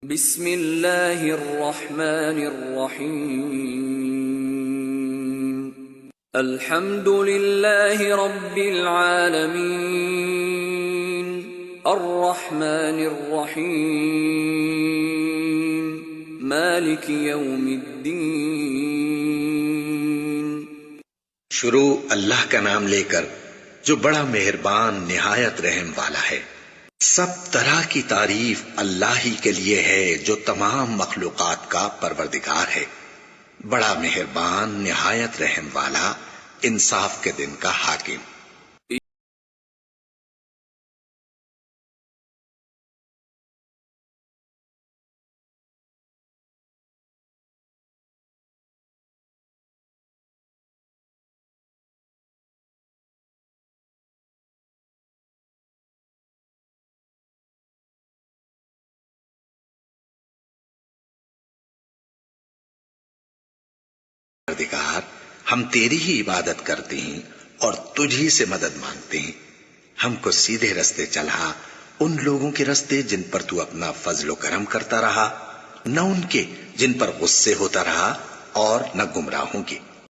بسم اللہ الرحمن الرحیم الحمد للہ رب العالمین الرحمن الرحیم مالک یوم الدین۔ شروع اللہ کا نام لے کر جو بڑا مہربان نہایت رحم والا ہے۔ سب طرح کی تعریف اللہ ہی کے لیے ہے جو تمام مخلوقات کا پروردگار ہے، بڑا مہربان نہایت رحم والا، انصاف کے دن کا حاکم۔ پروردگار، ہم تیری ہی عبادت کرتے ہیں اور تجھ ہی سے مدد مانگتے ہیں۔ ہم کو سیدھے رستے چلا، ان لوگوں کے رستے جن پر تو اپنا فضل و کرم کرتا رہا، نہ ان کے جن پر غصے ہوتا رہا، اور نہ گمراہوں کے۔